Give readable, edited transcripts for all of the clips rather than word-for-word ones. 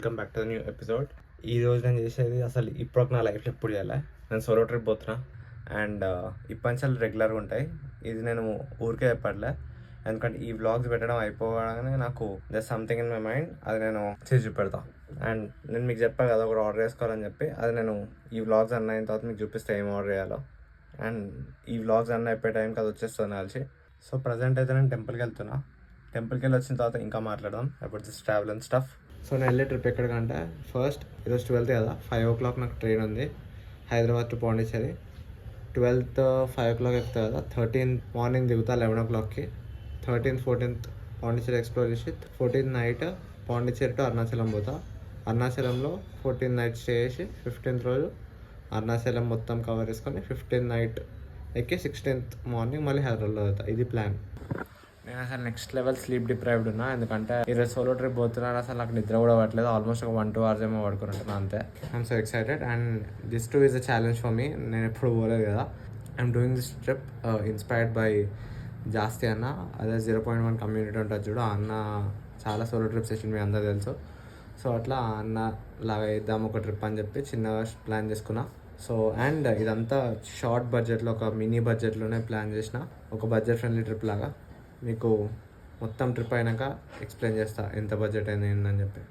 Welcome back to the new episode. ఈ రోజు నేను చేసేది అసలు ఇప్పుడు నా లైఫ్లో ఎప్పుడు చేయాలి. నేను సోలో ట్రిప్ పోతున్నా అండ్ ఈ పంచాలు రెగ్యులర్గా ఉంటాయి. ఇది నేను ఊరికే చెప్పట్లే, ఎందుకంటే ఈ వ్లాగ్స్ పెట్టడం అయిపోగానే నాకు just something in my mind, అది నేను చేసి చూపెడతా. అండ్ నేను మీకు చెప్పాను కదా ఒకటి ఆర్డర్ చేసుకోవాలని చెప్పి, అది నేను ఈ వ్లాగ్స్ అన్న అయిన తర్వాత మీకు చూపిస్తే ఏం ఆర్డర్ చేయాలో. అండ్ ఈ వ్లాగ్స్ అన్న అయిపోయే టైంకి అది వచ్చేస్తుంది కలిసి. సో ప్రజెంట్ అయితే నేను టెంపుల్కి వెళ్తున్నా. టెంపుల్కి వెళ్ళి వచ్చిన తర్వాత ఇంకా మాట్లాడదాం about this travel and stuff. So నేను వెళ్ళే ట్రిప్ ఎక్కడికంటే, ఫస్ట్ ఈరోజు 12th కదా, 5 o'clock నాకు ట్రైన్ ఉంది Hyderabad to Pondicherry. 12th 5 o'clock ఎక్కుతా కదా, 13th మార్నింగ్ దిగుతా 11 o'clockకి. 13th 14th పాండిచ్చేరి ఎక్స్ప్లోర్ చేసి 14th night Pondicherry to Arunachalam పోతా. అరుణాచలంలో 14th నైట్ స్టే చేసి 15th రోజు అరుణాచలం మొత్తం కవర్ చేసుకొని 15th నైట్ ఎక్కి 16th మార్నింగ్ మళ్ళీ హైదరాబాద్లో అవుతా. ఇది ప్లాన్. నేను అసలు నెక్స్ట్ లెవెల్ స్లీప్ డిప్రైవ్డ్ ఉన్నా, ఎందుకంటే ఈరోజు సోలో ట్రిప్ పోతున్నాను. అసలు నాకు నిద్ర కూడా పట్టలేదు. ఆల్మోస్ట్ ఒక 1-2 hours ఏమో పడుకుంటున్నాను అంతే. I'm so excited and this too is a challenge for me. నేను ఎప్పుడు పోలేదు కదా. I'm doing this trip inspired by Jasti అన్న. అదే 0.1 కమ్యూనిటీ ఉంటుంది చూడు, ఆ అన్న చాలా సోలో ట్రిప్స్ చేసి మీ అందరూ తెలుసు. సో అట్లా అన్న లాగా వేద్దాం ఒక ట్రిప్ అని చెప్పి చిన్నగా ప్లాన్ చేసుకున్నా. సో అండ్ ఇదంతా షార్ట్ బడ్జెట్లో, ఒక మినీ బడ్జెట్లోనే ప్లాన్ చేసిన, ఒక బడ్జెట్ ఫ్రెండ్లీ ట్రిప్ లాగా. మీకు మొత్తం ట్రిప్ అయినాక ఎక్స్ప్లెయిన్ చేస్తా ఎంత బడ్జెట్ అయింది ఏంటని చెప్పి.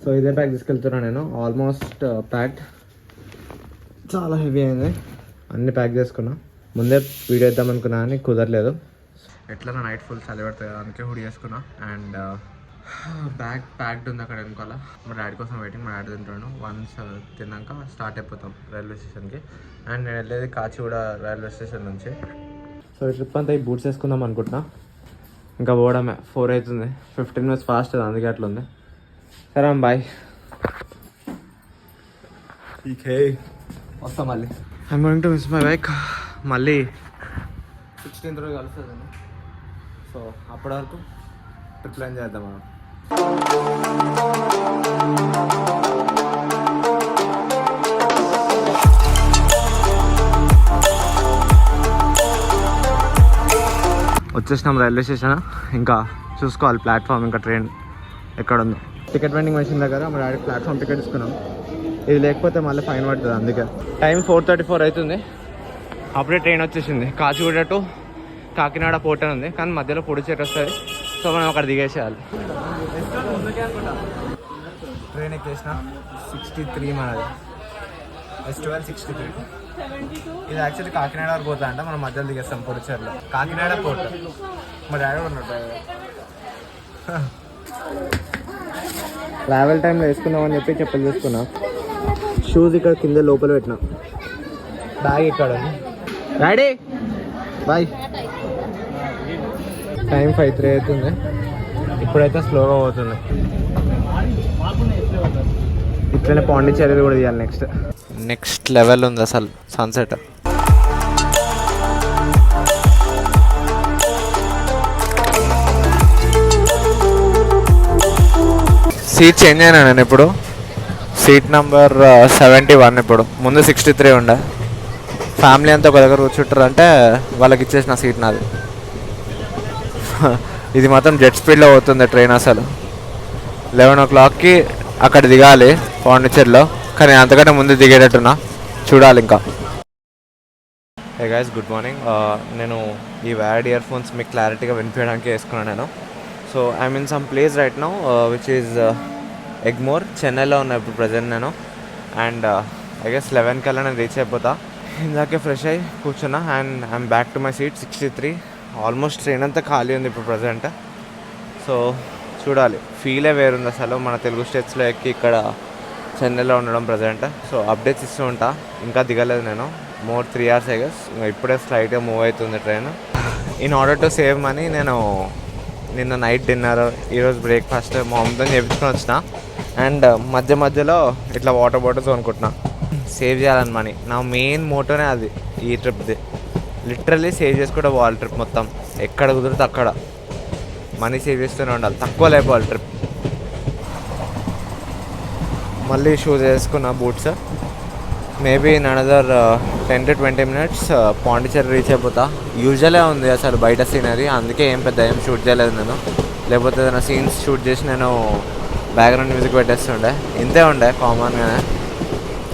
సో ఇదే బ్యాగ్ తీసుకెళ్తున్నాను నేను. ఆల్మోస్ట్ ప్యాక్డ్, చాలా హెవీ అయింది. అన్నీ ప్యాక్ చేసుకున్నా. ముందే వీడియో ఇద్దాం అనుకున్నా కానీ కుదరలేదు. ఎట్లా నా నైట్ ఫుల్ చలి పడుతుంది కదా, అందుకే హుడీ వేసుకున్నా. అండ్ బ్యాగ్ ప్యాక్డ్ ఉంది అక్కడ వెనుకాల. మా డాడీ కోసం వెయిటింగ్. మా డాడీ తింటాను. వన్స్ తిన్నాక స్టార్ట్ అయిపోతాం రైల్వే స్టేషన్కి. అండ్ నేను వెళ్ళేది కాచిగూడ రైల్వే స్టేషన్ నుంచి. సో ఈ ట్రిప్ అంతా ఈ బూట్స్ వేసుకుందాం అనుకుంటున్నా. ఇంకా పోవడమే 4 అవుతుంది. 15 minutes ఫాస్ట్, అందుకే అట్లా ఉంది. సరే బాయ్. వస్తాం మళ్ళీ. I'm going to miss my bike. మళ్ళీ 16th రోజు కలుస్తుంది. సో అప్పటి వరకు ట్రిప్ ప్లాన్ చేద్దాం మనం. వచ్చేసినాం రైల్వే స్టేషన్. ఇంకా చూసుకోవాలి ప్లాట్ఫామ్, ఇంకా ట్రైన్ ఎక్కడ ఉందో. టికెట్ వెండింగ్ మెషిన్ దగ్గర మా డాడీ ప్లాట్ఫామ్ టికెట్ తీసుకున్నాం. ఇది లేకపోతే మళ్ళీ ఫైన్ పడుతుంది. అందుకే టైం 4:34 అవుతుంది. అప్పుడే ట్రైన్ వచ్చేసింది. కాచిగూడ టు కాకినాడ పోర్ట్ అని ఉంది, కానీ మధ్యలో పుడుచేటి వస్తుంది. సో మనం అక్కడ దిగేసేయాలి. ట్రైన్ ఎక్కేసిన 63 మనది. S12 63. ఇది యాక్చువల్లీ కాకినాడ వరకు పోతా అంటే మనం మధ్యలో దిగేస్తాం పుడుచేరులో. కాకినాడ పోర్ట్. మా డాడీ ఉన్నాడు డ్రైవర్. ట్రావెల్ టైంలో వేసుకుందామని చెప్పి చెప్పులు తీసుకున్నా. షూస్ ఇక్కడ కింద లోపల పెట్టినా. బ్యాగ్ ఇక్కడ. Daddy bye. టైం 5:03 అవుతుంది. ఇప్పుడైతే స్లోగా పోతుంది. ఇట్లనే పాండిచ్చేరి కూడా తీయాలి. నెక్స్ట్ లెవెల్ ఉంది అసలు సన్సెట్. సీట్ చేంజ్ అయినా నేను ఇప్పుడు. సీట్ నెంబర్ 71 ఇప్పుడు. ముందు 63 ఉండే. ఫ్యామిలీ అంతా ఒక దగ్గర కూర్చుంటారు అంటే వాళ్ళకి ఇచ్చేసిన సీట్ నాది. ఇది మాత్రం జెట్ స్పీడ్లో పోతుంది ట్రైన్. అసలు 11 o'clockకి అక్కడ దిగాలి పాండిచ్చేరిలో, కానీ అంతకంటే ముందు దిగేటట్టున్నా. చూడాలి ఇంకా. Hey guys, good morning. నేను ఈ వైర్డ్ ఇయర్ ఫోన్స్ మీకు క్లారిటీగా వినిపించడానికి వేసుకున్నాను నేను. So I mean some place right now which is Egmore. చెన్నైలో ఉన్నా ఇప్పుడు ప్రజెంట్ నేను. అండ్ ఐ గెస్ 11 కల్లా నేను రీచ్ అయిపోతా. ఇందాకే ఫ్రెష్ అయ్యి కూర్చున్నా and I'm back to my seat 63. Almost train అంతా ఖాళీ ఉంది ఇప్పుడు ప్రజెంట్. సో చూడాలి, ఫీలే వేరుంది అసలు మన తెలుగు స్టేట్స్లో ఎక్కి ఇక్కడ చెన్నైలో ఉండడం ప్రజెంట్. సో అప్డేట్స్ ఇస్తూ ఉంటా. ఇంకా దిగలేదు నేను. More 3 hours I guess. ఇప్పుడే స్లైట్గా మూవ్ అవుతుంది train. In order to save money నేను నిన్న నైట్ డిన్నర్, ఈరోజు బ్రేక్ఫాస్ట్ మా మమ్మీతో చేయించుకొని వచ్చిన. అండ్ మధ్యలో ఇట్లా వాటర్ బాటిల్స్ కొనుక్కుంటున్నా. సేవ్ చేయాలని మనీ నా మెయిన్ మోటోనే అది. ఈ ట్రిప్ది లిటరల్లీ సేవ్ చేసుకుంటే పోవాలి ట్రిప్ మొత్తం. ఎక్కడ కుదిరితే అక్కడ మనీ సేవ్ చేస్తూనే ఉండాలి. తక్కువ లేకపోవాలి ట్రిప్. మళ్ళీ షూస్ వేసుకున్న boots. Maybe in another 10 to 20 minutes Pondicherry reach అయిపోతా. యూజువలే ఉంది అసలు బయట సీనరీ, అందుకే ఏం పెద్ద షూట్ చేయలేదు నేను. లేకపోతే ఏదైనా సీన్స్ షూట్ చేసి నేను బ్యాక్గ్రౌండ్ మ్యూజిక్ పెట్టేస్తుండే. ఇంతే ఉండే కామన్గానే.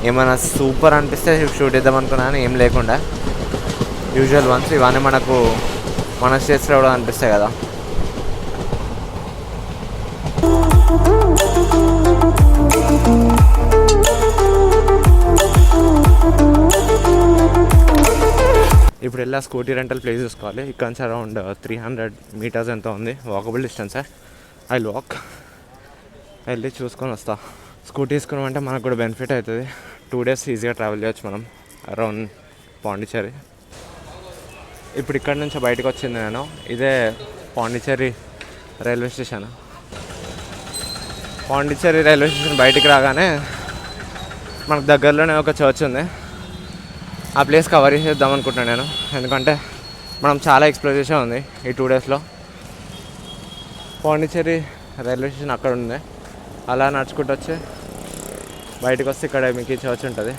ఏమైనా సూపర్ అనిపిస్తే షూట్ చేద్దాం అనుకున్నాను, ఏం లేకుండా యూజువల్ వన్స్ ఇవన్నీ మనకు మన స్టేట్స్లో కూడా అనిపిస్తాయి కదా. ఇప్పుడు వెళ్ళా స్కూటీ రెంటల్ ప్లేస్ చూసుకోవాలి. ఇక్కడ నుంచి అరౌండ్ 300 మీటర్స్ ఎంత ఉంది వాకబుల్ డిస్టెన్స్. ఐ వాక్ వెళ్ళి చూసుకొని వస్తా. స్కూటీ తీసుకున్నామంటే మనకు కూడా బెనిఫిట్ అవుతుంది. 2 days ఈజీగా ట్రావెల్ చేయొచ్చు మనం అరౌండ్ పాండిచ్చేరి. ఇప్పుడు ఇక్కడ నుంచి బయటకు వచ్చింది నేను. ఇదే Pondicherry railway station. Pondicherry railway station బయటికి రాగానే మనకు దగ్గరలోనే ఒక చర్చ్ ఉంది. ఆ ప్లేస్ కవర్ చేద్దాం అనుకుంటున్నాను నేను, ఎందుకంటే మనం చాలా ఎక్స్ప్లోర్ చేసే ఉంది ఈ 2 daysలో. పాండిచ్చేరి రైల్వే స్టేషన్ అక్కడ ఉంది. అలా నడుచుకుంటూ వచ్చి బయటకు వస్తే ఇక్కడ మీకు ఈ చర్చ్ ఉంటుంది.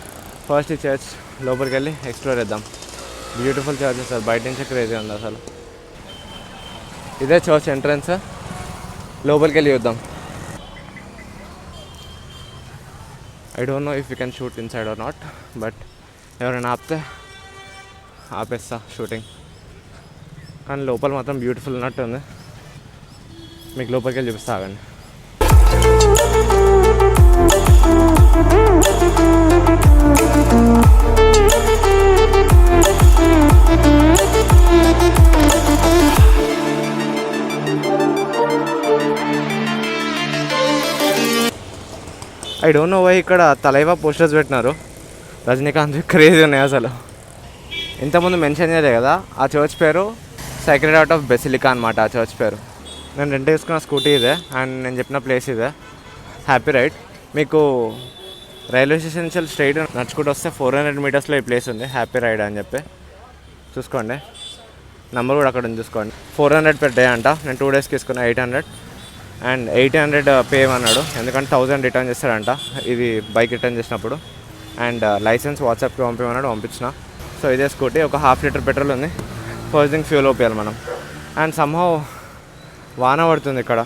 ఫస్ట్ ఈ చర్చ్ లోపలికి వెళ్ళి ఎక్స్ప్లోర్ చేద్దాం. బ్యూటిఫుల్ చర్చ్ సార్, బయట నుంచి క్రేజీ ఉంది అసలు. ఇదే చర్చ్ ఎంట్రన్స్, లోపలికి వెళ్ళి చూద్దాం. I don't know if you can shoot inside or not, but ఎవరైనా ఆపితే ఆపేస్తా షూటింగ్. కానీ లోపల మాత్రం బ్యూటిఫుల్ ఉన్నట్టు ఉంది. మీకు లోపలికి వెళ్ళి చూపిస్తా, ఆగండి. ఐ డోంట్ నో వై ఇక్కడ తలైవా పోస్టర్స్ పెట్టినారు. రజనీకాంత్ క్రేజీ ఉన్నాయి అసలు. ఇంతకుముందు మెన్షన్ చేయలే కదా, ఆ చర్చ్ పేరు సైక్రెడ్ హార్ట్ ఆఫ్ బెసిలికా అనమాట. ఆ చర్చ్ పేరు. నేను రెంట్ తీసుకున్న స్కూటీ ఇదే, అండ్ నేను చెప్పిన ప్లేస్ ఇదే, హ్యాపీ రైడ్. మీకు రైల్వే స్టేషన్ నుంచి స్ట్రైట్ నడుచుకుంటూ వస్తే 400 మీటర్స్లో ఈ ప్లేస్ ఉంది, హ్యాపీ రైడ్ అని చెప్పి. చూసుకోండి, నెంబర్ కూడా అక్కడ ఉంది చూసుకోండి. 400 per day అంట. నేను 2 days తీసుకున్నా 800, అండ్ 800 పే అన్నాడు, ఎందుకంటే 1000 రిటర్న్ చేస్తాడంట ఇది బైక్ రిటర్న్ చేసినప్పుడు. అండ్ లైసెన్స్ వాట్సాప్కి పంపించమన్నాడు, పంపించిన. సో ఇదే స్కూటీ, ఒక 1/2 లీటర్ పెట్రోల్ ఉంది. ఫస్ట్ థింగ్ ఫ్యూల్ ఓపియాలి మనం. అండ్ సమ్హౌ వాన పడుతుంది ఇక్కడ.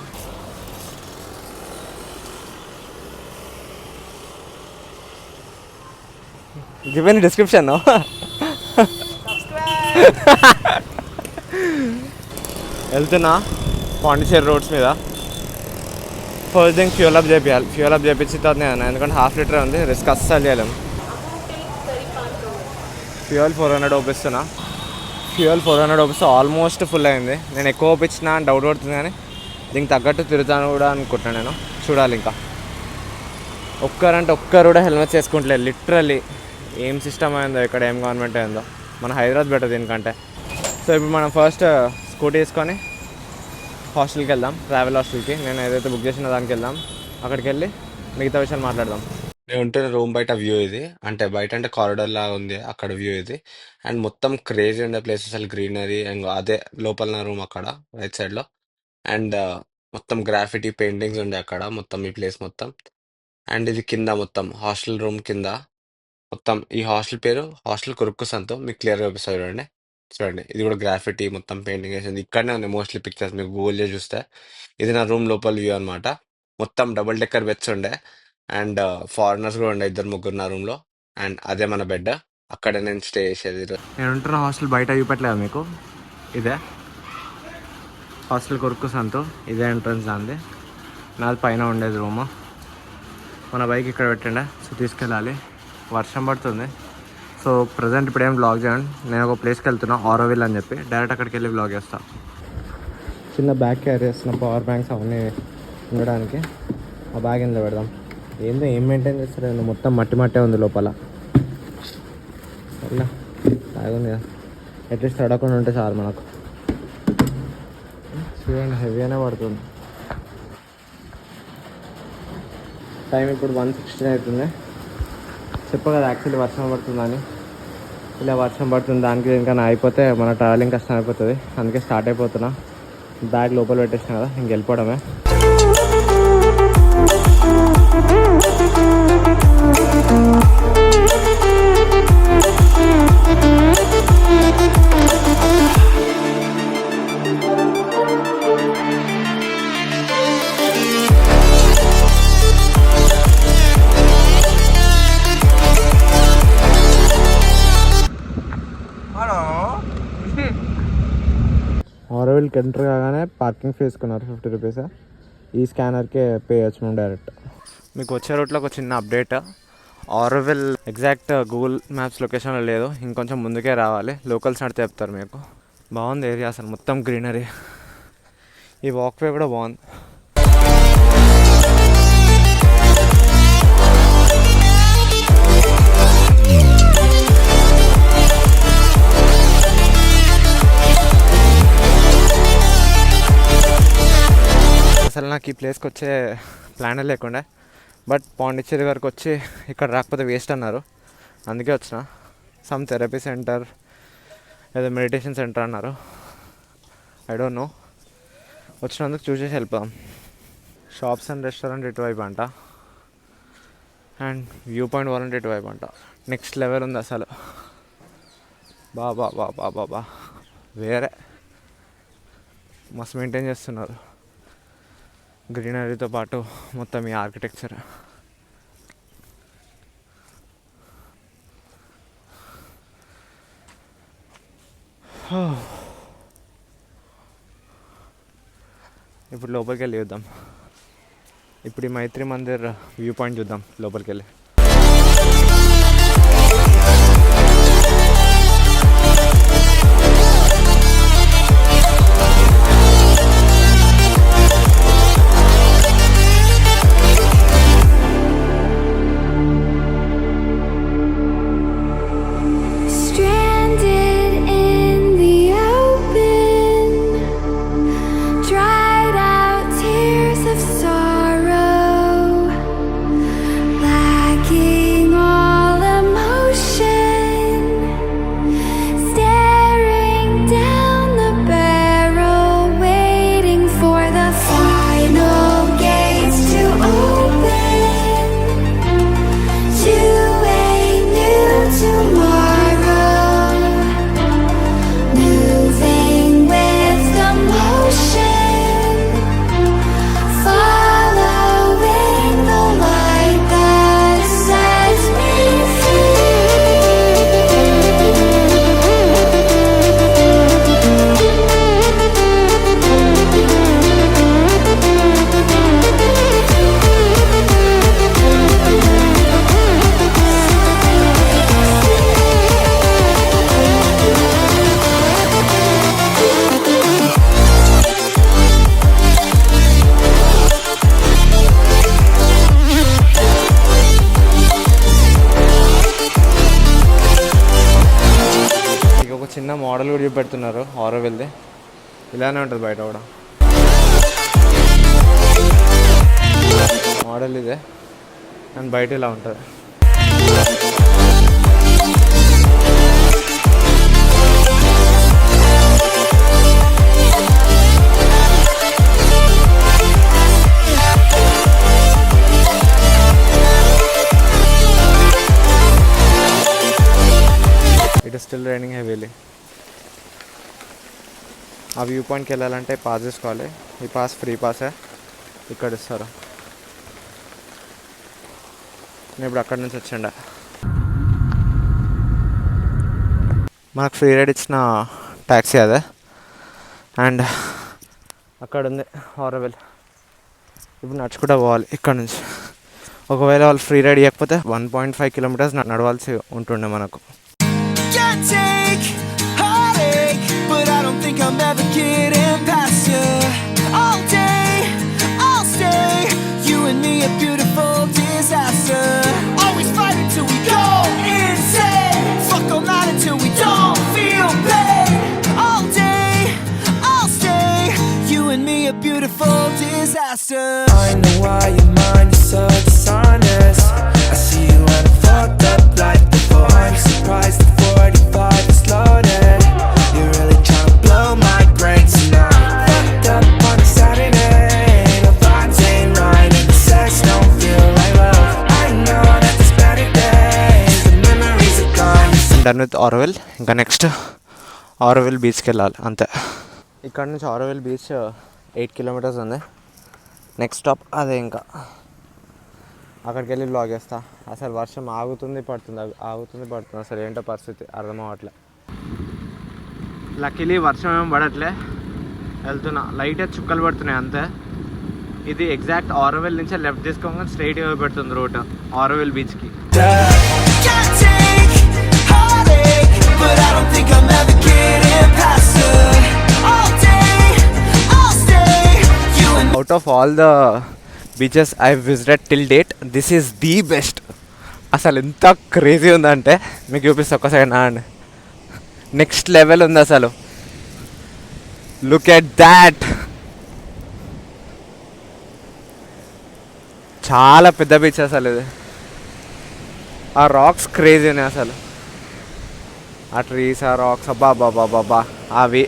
గివెన్ డిస్క్రిప్షన్ వెళ్తున్నా పాండిచ్చేరి రోడ్స్ మీద. ఫస్ట్ థింగ్ ఫ్యూల్ అప్ చేయాలి. ఫ్యూల్ అప్ చేయించిన తర్వాత నేను, ఎందుకంటే 1/2 లీటర్ ఉంది, రిస్క్ అస్సలు చేయలేము. ఫ్యూయల్ 400 ఓపిస్తున్నా. ఫ్యూయల్ 400 ఓపిస్తే ఆల్మోస్ట్ ఫుల్ అయింది. నేను ఎక్కువ ఓపించినా అని డౌట్ పడుతుంది, కానీ దీనికి తగ్గట్టు తిరుగుతాను కూడా అనుకుంటున్నాను నేను. చూడాలి ఇంకా. ఒక్కరు కూడా హెల్మెట్స్ వేసుకుంటలేదు లిటరల్లీ. ఏం సిస్టమ్ అయిందో ఇక్కడ, ఏం గవర్నమెంట్ అయిందో. మన హైదరాబాద్ బెటర్ దీనికంటే. సో ఇప్పుడు మనం ఫస్ట్ స్కూటీ తీసుకొని హాస్టల్కి వెళ్దాం, ట్రావెల్ హాస్టల్కి. నేను ఏదైతే బుక్ చేసిన దానికి వెళ్దాం. అక్కడికి వెళ్ళి మిగతా విషయాలు మాట్లాడదాం. నేను ఉంటున్న రూమ్ బయట వ్యూ ఇది, అంటే బయట అంటే కారిడార్ లాగా ఉంది అక్కడ వ్యూ ఇది. అండ్ మొత్తం క్రేజీ ఉండే ప్లేస్ అసలు, గ్రీనరీ. అండ్ అదే లోపల నా రూమ్ అక్కడ రైట్ సైడ్లో. అండ్ మొత్తం గ్రాఫిటీ పెయింటింగ్స్ ఉండే అక్కడ మొత్తం ఈ ప్లేస్ మొత్తం. అండ్ ఇది కింద మొత్తం హాస్టల్ రూమ్ కింద మొత్తం. ఈ హాస్టల్ పేరు హాస్టల్ కురుక్కు సంతో. మీకు క్లియర్గా చూపిస్తుంది చూడండి. చూడండి, ఇది కూడా గ్రాఫిటీ మొత్తం పెయింటింగ్ వేసింది. ఇక్కడనే ఉన్నాయి మోస్ట్లీ పిక్చర్స్, మీకు గూగుల్ చేసి చూస్తే. ఇది నా రూమ్ లోపల వ్యూ అనమాట. మొత్తం డబుల్ డెక్కర్ బెడ్స్ ఉండే. అండ్ ఫారినర్స్ కూడా ఉండే 2-3 నా రూమ్లో. అండ్ అదే మన బెడ్, అక్కడ నేను స్టే చేసేది. నేను ఉంటున్న హాస్టల్ బయట వ్యూ పెట్టలేదు మీకు. ఇదే హాస్టల్ కొరుక్కు సంతో, ఇదే ఎంట్రన్స్ దాంది. నాది పైన ఉండేది రూము. మన బైక్ ఇక్కడ పెట్టండి, సో తీసుకెళ్ళాలి. వర్షం పడుతుంది. సో ప్రజెంట్ ఇప్పుడు ఏం బ్లాగ్ చేయండి. నేను ఒక ప్లేస్కి వెళ్తున్నా, ఆరోవిల్ అని చెప్పి. డైరెక్ట్ అక్కడికి వెళ్ళి బ్లాగ్ చేస్తాను. చిన్న బ్యాగ్ క్యారీ చేస్తున్న, పవర్ బ్యాంక్స్ అవన్నీ ఉండడానికి. ఆ బ్యాగ్ ఇందులో పెడదాం. ఏందో ఏం మెయింటైన్ చేస్తారు, మొత్తం మట్టే ఉంది లోపల. అలా బ్యాగ్ ఉంది కదా, అట్లీస్ట్ తడకుండా ఉంటే చాలు మనకు. చూడండి, హెవీగానే పడుతుంది. టైం ఇప్పుడు 1:16 అవుతుంది. చెప్ప కదా యాక్చువల్లీ వర్షం పడుతుందని. ఇలా వర్షం పడుతుంది, దానికి ఇంకా అయిపోతే మన ట్రావెలింగ్ కష్టం అయిపోతుంది. అందుకే స్టార్ట్ అయిపోతున్నా. బ్యాగ్ లోపల పెట్టేసిన కదా, ఇంక వెళ్ళిపోవడమే. ఆరోవిల్కి ఎంటర్ కాగానే పార్కింగ్ ఫీజు కొన్నారు 50 రూపీస్. ఈ స్కానర్కే పే చేయొచ్చు మేము డైరెక్ట్. మీకు వచ్చే రూట్లో ఒక చిన్న update. Auroville exact Google maps లొకేషన్లో లేదు, ఇంకొంచెం ముందుకే రావాలి. లోకల్స్ నడితే చెప్తారు మీకు. బాగుంది ఏరియా అసలు, మొత్తం గ్రీనరీ. ఈ వాక్వే కూడా బాగుంది. అసలు నాకు ఈ ప్లేస్కి వచ్చే ప్లాన్ లేకుండా, బట్ పాండిచ్చేరి వరకు వచ్చి ఇక్కడ రాకపోతే వేస్ట్ అన్నారు, అందుకే వచ్చిన. సమ్ థెరపీ సెంటర్ ఏదో మెడిటేషన్ సెంటర్ అన్నారు, ఐ డోంట్ నో. వచ్చినందుకు చూసేసి వెళ్ళిపోదాం. షాప్స్ అండ్ రెస్టారెంట్ ఇటువైపు అంట, అండ్ వ్యూ పాయింట్ వాలంటీ ఇటువైపు అంట. నెక్స్ట్ లెవెల్ ఉంది అసలు. బా వేరే మస్తు మెయింటైన్ చేస్తున్నారు గ్రీనరీతో పాటు మొత్తం ఈ ఆర్కిటెక్చర్. ఇప్పుడు లోపలికి వెళ్ళి చూద్దాం. ఇప్పుడు ఈ మైత్రి మందిర్ వ్యూ పాయింట్ చూద్దాం లోపలికి వెళ్ళి. చిన్న మోడల్ కూడా చూపెడుతున్నారు ఆరోవిల్ది. ఇలానే ఉంటుంది బయట కూడా మోడల్ ఇదే, అండ్ బయట ఇలా ఉంటుంది. It is still raining heavily. ఆ వ్యూ పాయింట్కి వెళ్ళాలంటే పాస్ చేసుకోవాలి. ఈ పాస్ ఫ్రీ పాసే, ఇక్కడ ఇస్తారు. నేను ఇప్పుడు అక్కడి నుంచి వచ్చిండ. మనకు ఫ్రీ రైడ్ ఇచ్చిన ట్యాక్సీ అదే, అండ్ అక్కడ ఉంది ఆరోవిల్. ఇప్పుడు నడుచుకుంటూ పోవాలి ఇక్కడ నుంచి. ఒకవేళ వాళ్ళు ఫ్రీ రైడ్ ఇవ్వకపోతే 1.5 కిలోమీటర్స్ నడవాల్సి ఉంటుండే మనకు. But I don't think I'm ever getting past you. All day, I'll stay. You and me a beautiful disaster. Always fight until we go insane. Fuck all night until we don't feel pain. All day, I'll stay. You and me a beautiful disaster. I know why your mind is so dishonest. I see you and I fucked up like before. I'm surprised the 45 is loaded. You're really trying to blow my brain tonight. Fucked up on a Saturday. The vibes ain't right and the sex don't feel like love. I know that there's better days. The memories are gone. I'm done with Auroville. ఇంకా next Auroville బీచ్కి వెళ్ళాలి అంతే. ఇక్కడ నుంచి Auroville beach 8 kilometres ఉంది. Next stop అదే. ఇంకా అక్కడికి వెళ్ళి బ్లాగ్ చేస్తా. అసలు వర్షం ఆగుతుంది పడుతుంది, ఆగుతుంది పడుతుంది. అసలు ఏంటో పరిస్థితి అర్థం అవ్వట్లే. లక్కీలీ వర్షం ఏం పడట్లే, వెళ్తున్నా, లైట్ చుక్కలు పడుతున్నాయి అంతే. ఇది ఎగ్జాక్ట్ ఆరోవిల్ నుంచి లెఫ్ట్ తీసుకోగానే స్ట్రైట్గా పెడుతుంది రోడ్ ఆరోవిల్ బీచ్కి. Out of all the beaches I visited till date, this is the best. అసలు ఎంత క్రేజీ ఉందంటే మీకు చూపిస్తా ఒక్కసారి నా అండి. నెక్స్ట్ లెవెల్ ఉంది అసలు. లుక్ ఎట్ దాట్, చాలా పెద్ద బీచ్ అసలు ఇది. ఆ రాక్స్ క్రేజీ ఉన్నాయి అసలు, ఆ ట్రీస్, ఆ రాక్స్, అబ్బా బాబా బాబా. అవి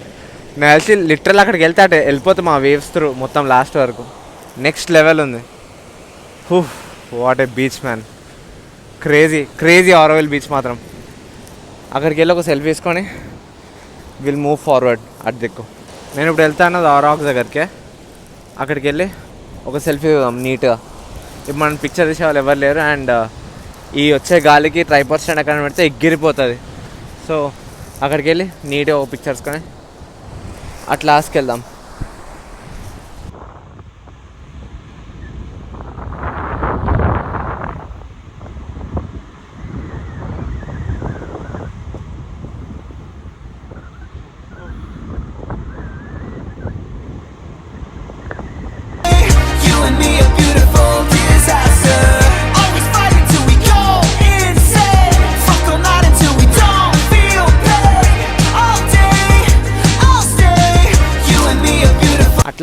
నేను తెలిసి లిటరల్ అక్కడికి వెళ్తే అటు వెళ్ళిపోతాం ఆ వేవ్స్ త్రూ మొత్తం లాస్ట్ వరకు. నెక్స్ట్ లెవెల్ ఉంది. What a beach man, crazy crazy Auroville beach మాత్రం. అక్కడికి వెళ్ళి ఒక సెల్ఫీ తీసుకొని విల్ మూవ్ ఫార్వర్డ్ అటు దిక్కు. నేను ఇప్పుడు వెళ్తాను ఆ రాక్స్ దగ్గరికి, అక్కడికి వెళ్ళి ఒక సెల్ఫీ నీట్గా. ఇప్పుడు మనం పిక్చర్ తీసే వాళ్ళు ఎవరు లేరు, అండ్ ఈ వచ్చే గాలికి ట్రైపాడ్ స్టాండ్ అక్కడ పెడితే ఎగిరిపోతుంది. సో అక్కడికి వెళ్ళి నీట్గా ఒక పిక్చర్స్ కొని అట్లా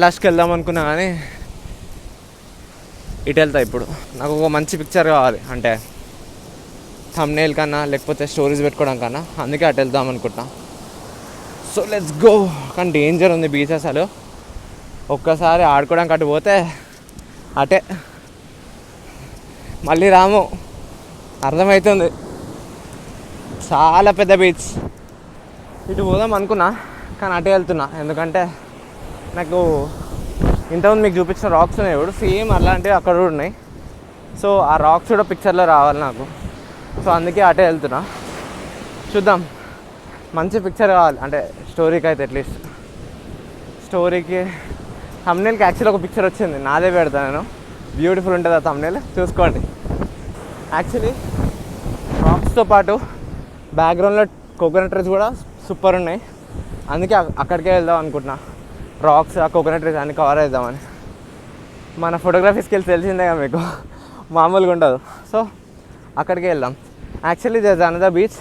లాస్ట్కి వెళ్దాం అనుకున్నా, కానీ ఇటు వెళ్తా. ఇప్పుడు నాకు ఒక మంచి పిక్చర్ కావాలి, అంటే థంబ్నెయిల్ కన్నా లేకపోతే స్టోరీస్ పెట్టుకోవడం కన్నా, అందుకే అటు వెళ్దాం అనుకుంటున్నా. So let's go. కానీ డేంజర్ ఉంది బీచ్ అసలు. ఒక్కసారి ఆడుకోవడానికి అటు పోతే అటే మళ్ళీ రాము, అర్థమవుతుంది. చాలా పెద్ద బీచ్. ఇటు పోదాం అనుకున్నా కానీ అటే వెళ్తున్నా, ఎందుకంటే నాకు ఇంతకుముందు మీకు చూపించిన రాక్స్ ఉన్నాయి ఇప్పుడు సేమ్ అలాంటివి అక్కడ కూడా ఉన్నాయి. సో ఆ రాక్స్ కూడా పిక్చర్లో రావాలి నాకు. సో అందుకే అటే వెళ్తున్నా. చూద్దాం, మంచి పిక్చర్ కావాలి అంటే స్టోరీకి అయితే. అట్లీస్ట్ స్టోరీకి థంబ్నెయిల్కి యాక్చువల్లీ ఒక పిక్చర్ వచ్చింది, నాదే పెడతాను నేను. బ్యూటిఫుల్ ఉంటుంది ఆ థంబ్నెయిల్, చూసుకోండి. యాక్చువల్లీ రాక్స్తో పాటు బ్యాక్గ్రౌండ్లో కోకోనట్ ట్రీస్ కూడా సూపర్ ఉన్నాయి, అందుకే అక్కడికే వెళ్దాం అనుకుంటున్నా. రాక్స్, ఆ కోకోనట్ ట్రీస్ అన్ని కవర్ అవుదామని. మన ఫోటోగ్రఫీ స్కిల్స్ తెలిసిందేగా మీకు, మామూలుగా ఉండదు. సో అక్కడికే వెళ్దాం. Actually this another beach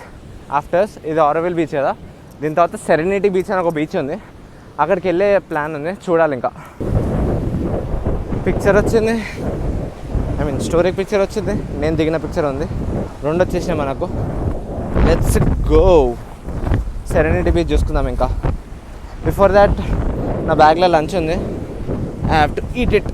ఆఫ్టర్స్. ఇది ఆరోవిల్ బీచ్ కదా, దీని తర్వాత సెరెనిటీ బీచ్ అని ఒక బీచ్ ఉంది, అక్కడికి వెళ్ళే ప్లాన్ ఉంది. చూడాలి. ఇంకా పిక్చర్ వచ్చింది, ఐ మీన్ స్టోరీ పిక్చర్ వచ్చింది, నేను దిగిన పిక్చర్ ఉంది, రెండు వచ్చేసినాయి మనకు. Let's go. సెరెనిటీ బీచ్ చూసుకుందాం. ఇంకా బిఫోర్ దాట్ నా బ్యాగ్లో లంచ్ ఉంది, I have to eat it.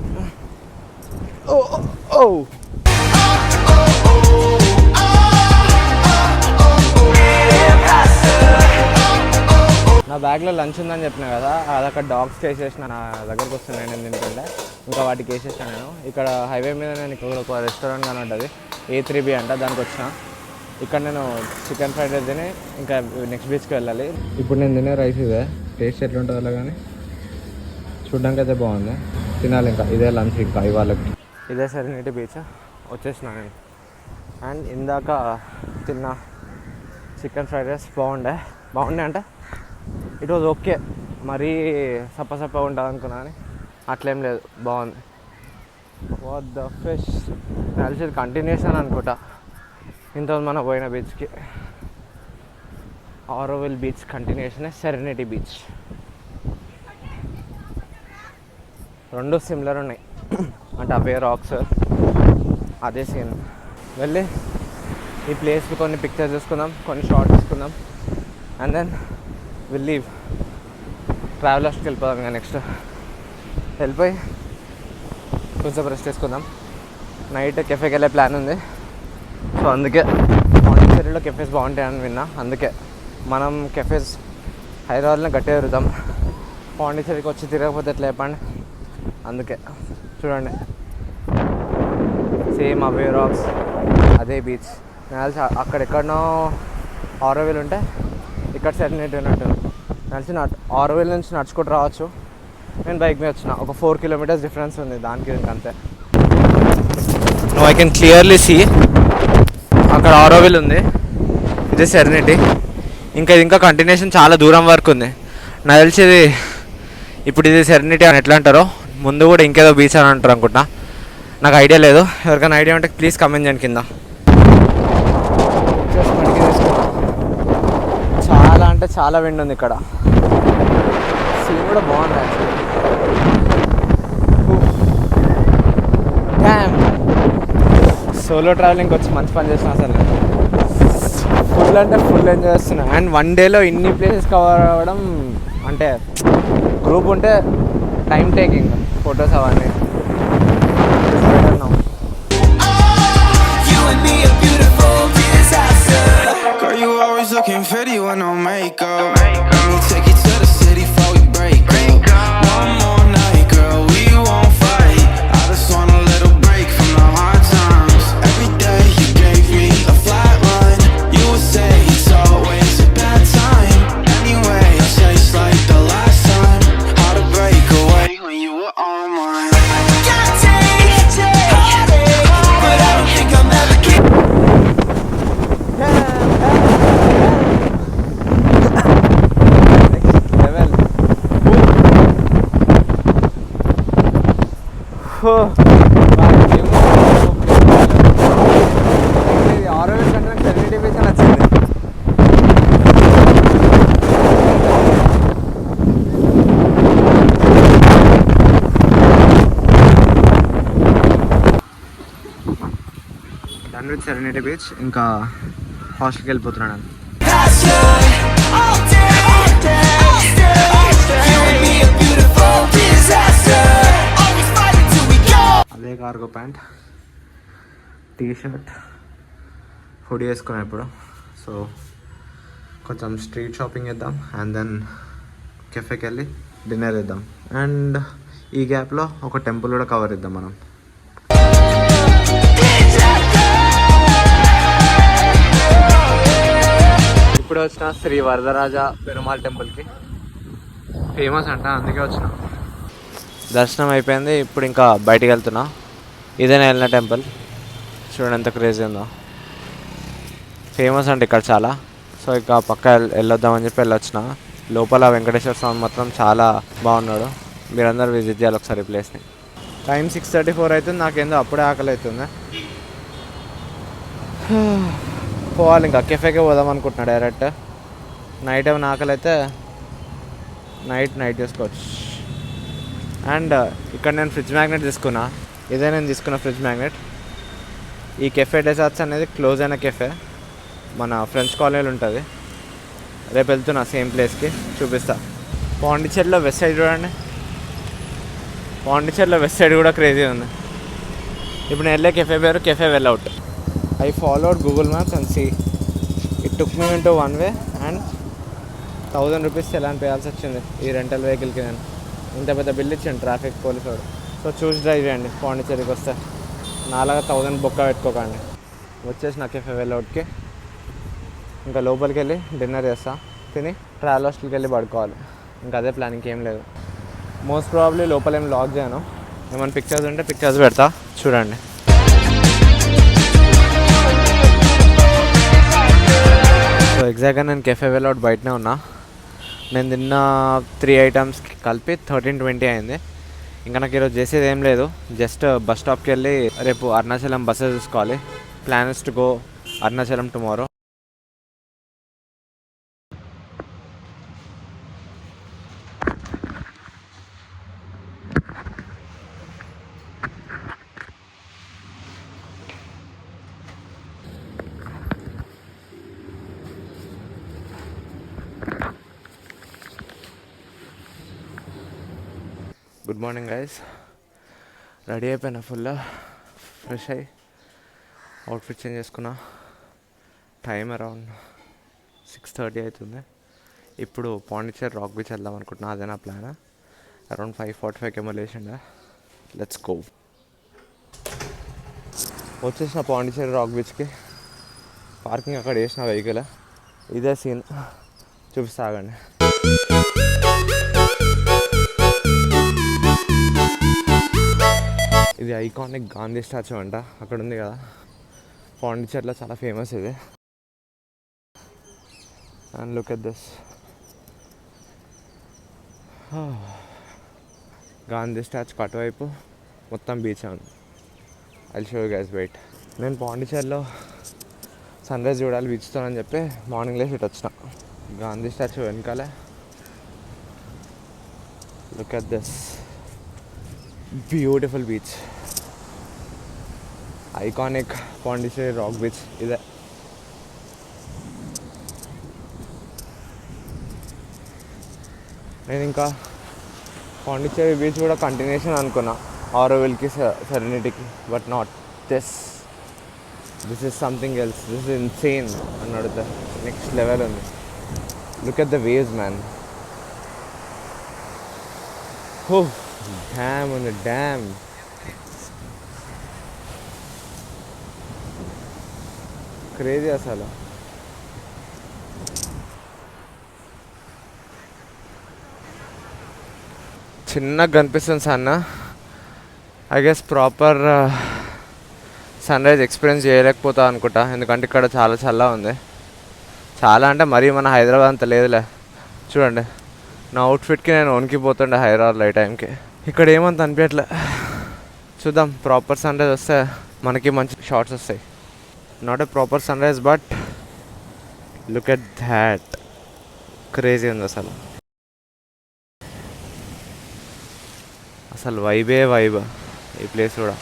నా బ్యాగ్లో లంచ్ ఉందని చెప్పినా కదా, అది అక్కడ డాగ్స్కి వేసేసిన. నా దగ్గరకు వస్తున్నాయి నేను తింటుంటే, ఇంకా వాటికి వేసేసాను నేను. ఇక్కడ హైవే మీద నేను ఇక్కడ ఒక రెస్టారెంట్ కానీ ఉంటుంది, A3B అంట, దానికి వచ్చిన. ఇక్కడ నేను చికెన్ ఫ్రైడ్ రైస్ తిని ఇంకా నెక్స్ట్ బీచ్కి వెళ్ళాలి. ఇప్పుడు నేను తినే రైస్ ఇదే, టేస్ట్ ఎట్లుంటుంది అలా, కానీ చూడ్డానికి అయితే బాగుంది. తినాలి. ఇంకా ఇదే లంచ్ ఇంకా ఇవాళకి. ఇదే సెరెనిటీ బీచ్ వచ్చేసిన నేను. అండ్ ఇందాక తిన్న చికెన్ ఫ్రైడ్ రైస్ బాగుండే అంటే ఇట్ వాజ్ ఓకే. మరీ సప్ప ఉంటుంది అనుకున్నా, కానీ అట్లేం లేదు, బాగుంది. వాట్ ద ఫిష్, కలిసి కంటిన్యూషన్ అనుకుంటా ఇంతకుముందు మనం పోయిన బీచ్కి. Auroville beach కంటిన్యూషనే serenity beach. రెండు సిమిలర్ ఉన్నాయి, అంటే అవే రాక్స్, అదే సీన్. వెళ్ళి ఈ ప్లేస్కి కొన్ని పిక్చర్స్ తీసుకుందాం, కొన్ని షార్ట్స్ తీసుకుందాం, అండ్ దెన్ విల్ లీవ్. ట్రావెలర్స్కి వెళ్ళిపోదాం. ఇంకా నెక్స్ట్ వెళ్ళిపోయి కొంచెం రెస్ట్ తీసుకుందాం. నైట్ కెఫేకి వెళ్ళే ప్లాన్ ఉంది. సో అందుకే పాండిచ్చేరిలో కెఫేస్ బాగుంటాయని విన్నా, అందుకే మనం కెఫేస్ హైదరాబాద్లో గట్టిగా తిరుగుతాం. పాండిచ్చేరికి వచ్చి తిరగకపోతే ఎట్లా చెప్పండి. అందుకే చూడండి, సేమ్ అవే రాక్స్, అదే బీచ్. నేను అక్కడెక్కడనో ఆరోవిల్ ఉంటే ఇక్కడ సెరెనిటీ ఉన్నట్టు. కలిసి ఆరోవిల్ నుంచి నడుచుకుంటూ రావచ్చు, నేను బైక్ మీద వచ్చిన. ఒక 4 కిలోమీటర్స్ డిఫరెన్స్ ఉంది దానికి అంతే. ఐ కెన్ క్లియర్లీ సీ అక్కడ ఆరోవిల్ ఉంది, ఇది సెరెనిటీ. ఇంకా కంటిన్యూషన్ చాలా దూరం వరకు ఉంది. నాకు తెలిసేది ఇప్పుడు ఇది సెరెనిటీ అని ఎట్లా అంటారో, ముందు కూడా ఇంకేదో బీచ్ అని అంటారు అనుకుంటా, నాకు ఐడియా లేదు. ఎవరికైనా ఐడియా ఉంటే ప్లీజ్ కమెంట్ చేయండి కింద. చాలా అంటే చాలా విండ్ ఉంది ఇక్కడ. సీన్ కూడా బాగుంది యాక్చువల్లీ. సోలో ట్రావెలింగ్కి వచ్చి మంచి పని చేసిన అసలు. ఫుల్ అంటే ఫుల్ ఎంజాయ్ చేస్తున్నా. అండ్ 1 డేలో ఇన్ని ప్లేసెస్ కవర్ అవ్వడం అంటే గ్రూప్ ఉంటే టైం టేకింగ్ ఫొటోస్ అవన్నీ. Girl, you always looking pretty with no makeup. Let me take you to the city before we break up. One more night, girl, we won't fight. I just want a little break from the hard times. Every day you gave me a flat line. You would say it's always a bad time. Anyway, I'll chase like the last time. Hard to break away when you were on mine. Gotta take heartache, but I don't think I'm ever Auroville కంటే నాకు serenity beach నచ్చింది. Done with serenity beach. ఇంకా హాస్టల్కి వెళ్ళిపోతున్నాను. అదే cargo pant, T shirt, hoodie వేసుకున్నాను ఇప్పుడు. So కొంచెం స్ట్రీట్ షాపింగ్ చేద్దాం అండ్ దెన్ కెఫేకి వెళ్ళి డిన్నర్ చేద్దాం. అండ్ ఈ గ్యాప్లో ఒక టెంపుల్ కూడా కవర్ చేద్దాం మనం. ఇప్పుడు వచ్చిన శ్రీ వరదరాజ పెరుమాళ్ టెంపుల్కి, ఫేమస్ అంట, అందుకే వచ్చిన. దర్శనం అయిపోయింది, ఇప్పుడు ఇంకా బయటికి వెళ్తున్నా. ఇదే నేను వెళ్ళిన టెంపుల్, చూడండి ఎంత క్రేజీ ఉందో. ఫేమస్ అండి ఇక్కడ చాలా. సో ఇక పక్క వెళ్ళొద్దామని చెప్పి వెళ్ళొచ్చిన. లోపల వెంకటేశ్వర స్వామి మాత్రం చాలా బాగున్నాడు. మీరందరూ విజిట్ చేయాలి ఒకసారి ఈ ప్లేస్ని. టైం 6:34 అవుతుంది. నాకేందో అప్పుడే ఆకలి అవుతుంది. పోవాలి ఇంకా కెఫేకే పోదాం అనుకుంటున్నా డైరెక్ట్. నైట్ ఏమైనా ఆకలి అయితే నైట్ చేసుకోవచ్చు. అండ్ ఇక్కడ నేను ఫ్రిడ్జ్ మ్యాగ్నెట్ తీసుకున్నా. ఇదే నేను తీసుకున్న ఫ్రిడ్జ్ మ్యాగ్నెట్. ఈ కెఫే డెజర్ట్స్ అనేది క్లోజ్ అయిన కెఫే, మన ఫ్రెంచ్ కాలనీలో ఉంటుంది. రేపు వెళ్తున్నా సేమ్ ప్లేస్కి, చూపిస్తా. పాండిచ్చేరిలో వెస్ట్ సైడ్ చూడండి, పాండిచ్చేరిలో వెస్ట్ సైడ్ కూడా క్రేజీ ఉంది. ఇప్పుడు నేను వెళ్ళే కెఫే పేరు కెఫే వెల్అవుట్. I followed Google Maps and see it took me into one way and 1000 rupees challan పేయాల్సి వచ్చింది ఈ రెంటల్ వెహికల్కి. నేను ఇంత పెద్ద బిల్ ఇచ్చాను ట్రాఫిక్ పోలీసు వాడు. సో చూసి డ్రైవ్ చేయండి పాండిచ్చేరికి వస్తే. నాలాగా 1000 బొక్క పెట్టుకోకండి. వచ్చేసి నా కెఫే వెల్అవుట్కి. ఇంకా లోపలికి వెళ్ళి డిన్నర్ చేస్తా, తిని ట్రావెల్ హాస్టల్కి వెళ్ళి పడుకోవాలి. ఇంకా అదే ప్లాన్, ఇంకేం లేదు. మోస్ట్ ప్రాబ్లీ లోపల ఏం లాక్ చేయను. ఏమైనా పిక్చర్స్ ఉంటే పిక్చర్స్ పెడతా, చూడండి. సో ఎగ్జాక్ట్గా నేను కెఫే వెల్అవుట్ బయటనే ఉన్నా. నేను తిన్న 3 ఐటమ్స్ కలిపి 1320 అయింది. ఇంకా నాకు ఈరోజు చేసేది ఏం లేదు, జస్ట్ బస్ స్టాప్కి వెళ్ళి రేపు అరుణాచలం బస్సెస్ చూసుకోవాలి. Plan is to go Arunachalam tomorrow. Good morning guys. Ready అయిపోయినా, ఫుల్ ఫ్రెష్ అయ్యి అవుట్ఫిట్ చేంజ్ చేసుకున్నా. టైం అరౌండ్ 6:30 అవుతుంది. ఇప్పుడు పాండిచ్చేరి రాక్ బీచ్ వెళ్దాం అనుకుంటున్నా, అదే నా ప్లాన్. అరౌండ్ 5:45 ఏమో లేచిండే. Let's go. వచ్చేసిన పాండిచ్చేరి రాక్ బీచ్కి. పార్కింగ్ అక్కడ వేసిన వెహికల్. ఇదే సీన్, చూపిస్తా ఆగండి. ఇది ఐకానిక్ గాంధీ స్టాచ్యూ అంట, అక్కడ ఉంది కదా, పాండిచేరిలో చాలా ఫేమస్ ఇది. And look at this, Gandhi స్టాచ్యూకి అటువైపు మొత్తం బీచ్ ఉంది. I show you guys, wait. నేను పాండిచేరిలో సన్ రైజ్ చూడాలి బీచ్తో అని చెప్పి మార్నింగ్ లేసి ఇటు వచ్చిన. గాంధీ స్టాచ్యూ వెనకాలే look at this beautiful beach, iconic Pondicherry rock beach ఇదే. నేను ఇంకా పాండిచేరి బీచ్ కూడా కంటిన్యూషన్ అనుకున్నా ఆరోవిల్కి సెరెనిటీకి, but not this. This is something else, this is insane అని అడుగుతా. నెక్స్ట్ లెవెల్ ఉంది. Look at the waves man. Oh damn ఉంది, డ్యామ్. క్రేజీ అసలు. చిన్నగా కనిపిస్తుంది సన్న. I guess proper sunrise experience చేయలేకపోతా అనుకుంటా, ఎందుకంటే ఇక్కడ చాలా చల్లగా ఉంది. చాలా అంటే మరీ మన హైదరాబాద్ అంత లేదులే. చూడండి నా అవుట్ఫిట్కి నేను వణికిపోతుండే హైదరాబాద్లో ఈ టైంకి. ఇక్కడ ఏమంత అనిపించట్లే. చూద్దాం, ప్రాపర్ సన్ రైజ్ వస్తే మనకి మంచి షార్ట్స్ వస్తాయి. Not a proper sunrise, but look at that, crazy ఉంది అసలు. అసలు వైబే వైబ్ ఈ ప్లేస్ కూడా.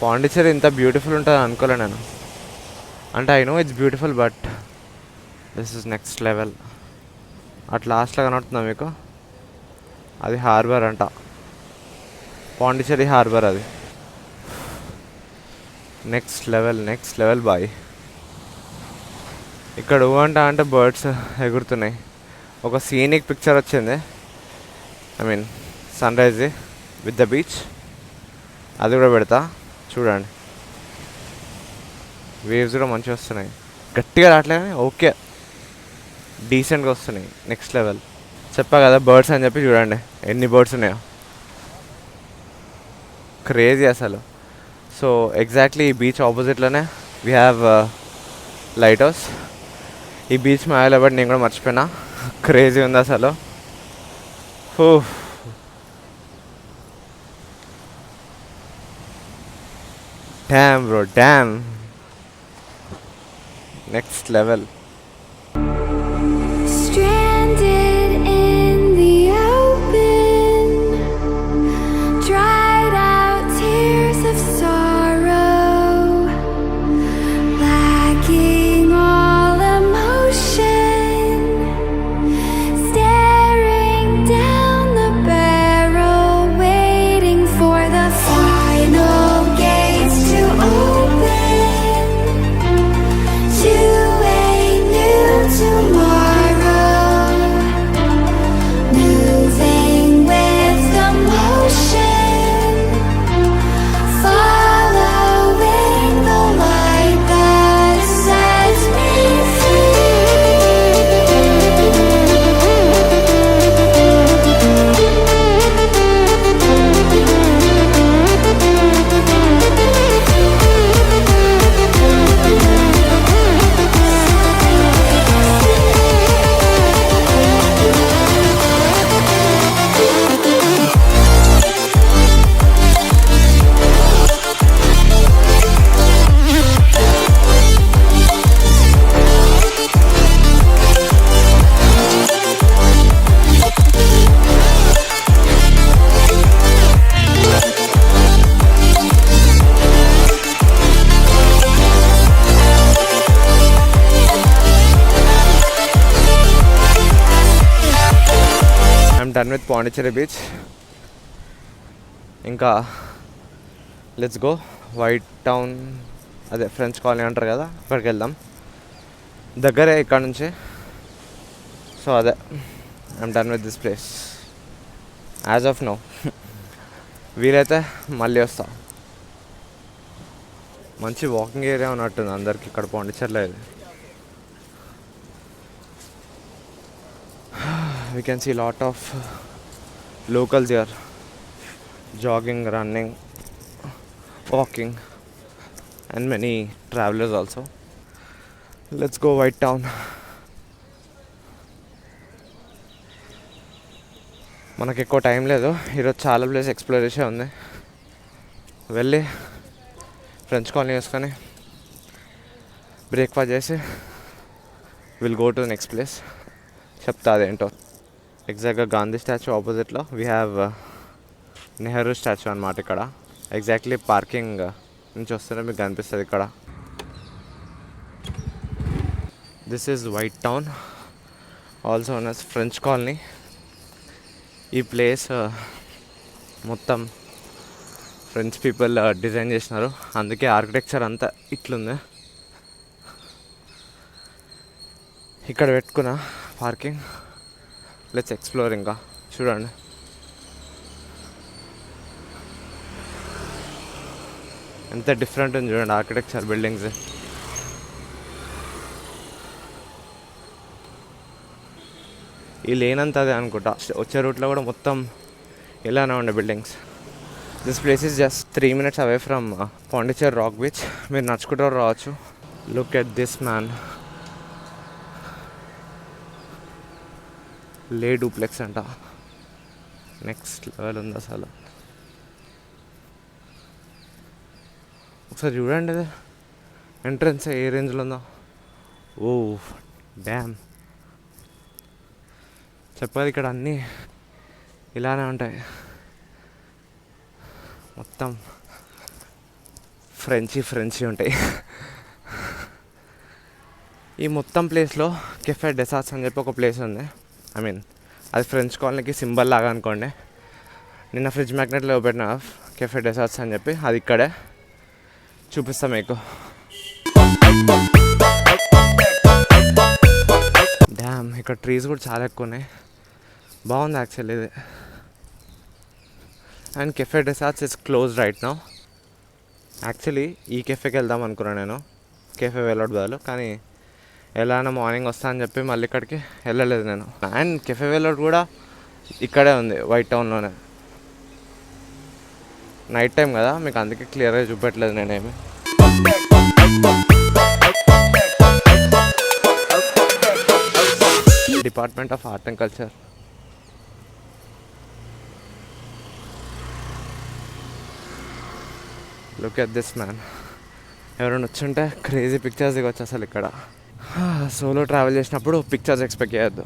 పాండిచేరి ఇంత బ్యూటిఫుల్ ఉంటుంది అనుకోలే నేను. అంటే I know it's beautiful, but this is next level. At లాస్ట్లో కనబడుతుందా మీకు, అది హార్బర్ అంట, పాండిచేరి హార్బర్. అది నెక్స్ట్ లెవెల్ బాయ్. ఇక్కడ అంటే బర్డ్స్ ఎగురుతున్నాయి. ఒక సీనిక్ పిక్చర్ వచ్చింది, I mean sunrise with the beach. అది కూడా పెడతా చూడండి. వేవ్స్ కూడా మంచిగా వస్తున్నాయి, గట్టిగా రావట్లే కానీ ఓకే, డీసెంట్గా వస్తున్నాయి. Next level. చెప్పా కదా బర్డ్స్ అని చెప్పి, చూడండి ఎన్ని బర్డ్స్ ఉన్నాయో, క్రేజీ అసలు. సో ఎగ్జాక్ట్లీ ఈ బీచ్ ఆపోజిట్లోనే వీ హ్యావ్ లైట్ హౌస్. ఈ బీచ్ మాయలో బట్టి నేను కూడా మర్చిపోయినా, క్రేజీ ఉంది అసలు. Damn bro, damn. Next level. Stranded in the open, dried out tears of sorrow, lacking all emotion, staring down the barrel, waiting for the final gates to open to a new tomorrow, moving with the motion, following the light that sets me done with Pondicherry beach. ఇంకా let's go White Town, అదే French colony అంటారు కదా, అక్కడికి వెళ్దాం. దగ్గరే ఇక్కడ నుంచి. So అదే, I'm done with this place as of now. వీలైతే మళ్ళీ వస్తా. మంచి వాకింగ్ ఏరియా ఉన్నట్టుంది అందరికి ఇక్కడ పాండిచేరిలో. ఇది we can see lot of locals here. jogging, running, walking, and many travelers also. Let's go White Town. మనకి ఎక్కువ టైం లేదు, ఈరోజు చాలా ప్లేస్ ఎక్స్ప్లోరేషన్ ఉంది. వెళ్ళి ఫ్రెంచ్ కాలనీ వేసుకొని బ్రేక్ఫాస్ట్ చేసి will go to next place. చెప్తా అదేంటో. ఎగ్జాక్ట్గా గాంధీ స్టాచ్యూ ఆపోజిట్లో వీ హ్యావ్ నెహ్రూ స్టాచ్యూ అనమాట. ఇక్కడ ఎగ్జాక్ట్లీ పార్కింగ్ నుంచి వస్తేనే మీకు కనిపిస్తుంది ఇక్కడ. This is white town, also known as French colony. ఈ ప్లేస్ మొత్తం ఫ్రెంచ్ పీపుల్ డిజైన్ చేసినారు, అందుకే ఆర్కిటెక్చర్ అంతా ఇట్లుంది. ఇక్కడ పెట్టుకున్న పార్కింగ్. Let's explore. ఇంకా చూడండి, ఎంత డిఫరెంట్ ఉంది చూడండి ఆర్కిటెక్చర్, బిల్డింగ్స్. ఈ లేన్ అంతా అదే అనుకుంటా. వచ్చే రూట్లో కూడా మొత్తం ఇలానే ఉండే buildings. This place is just 3 minutes away from Pondicherry rock beach. మీరు నడుచుకుంటూ రావచ్చు. Look at this man, Le Duplex అంట. నెక్స్ట్ లెవెల్ ఉంది అసలు. ఒకసారి చూడండి, అది ఎంట్రన్స్ ఏ రేంజ్లో ఉందో. Oh damn. చెప్పాలి, ఇక్కడ అన్నీ ఇలానే ఉంటాయి. మొత్తం ఫ్రెంచీ ఉంటాయి. ఈ మొత్తం ప్లేస్లో కెఫే డెసార్ట్స్ అని చెప్పి ఒక ప్లేస్ ఉంది. ఐ మీన్ అది ఫ్రెంచ్ కాలనీకి సింబల్ లాగా అనుకోండి. నిన్న ఫ్రిడ్జ్ మ్యాగ్నెట్లో పెట్టిన కెఫే డెసార్ట్స్ అని చెప్పి, అది ఇక్కడే చూపిస్తాం మీకు. డ్యామ్. ఇక్కడ ట్రీస్ కూడా చాలా ఎక్కువ ఉన్నాయి. బాగుంది యాక్చువల్లీ ఇది. And cafe des Arts is close right now. Actually ఈ కెఫేకి వెళ్దాం అనుకున్నాను నేను, కెఫే వెల్అవుట్ బదులు. కానీ ఎలానో మార్నింగ్ వస్తా అని చెప్పి మళ్ళీ ఇక్కడికి వెళ్ళలేదు నేను. అండ్ కెఫే వెల్అవుట్ కూడా ఇక్కడే ఉంది, వైట్ టౌన్లోనే. నైట్ టైం కదా, మీకు అందుకే క్లియర్గా చూపెట్టలేదు నేనేమి. Department of art and culture. Look at this man. ఎవరైనా వచ్చుంటే క్రేజీ పిక్చర్స్ దిగొచ్చు అసలు ఇక్కడ. సోలో ట్రావెల్ చేసినప్పుడు పిక్చర్స్ ఎక్స్పెక్ట్ చేయొద్దు,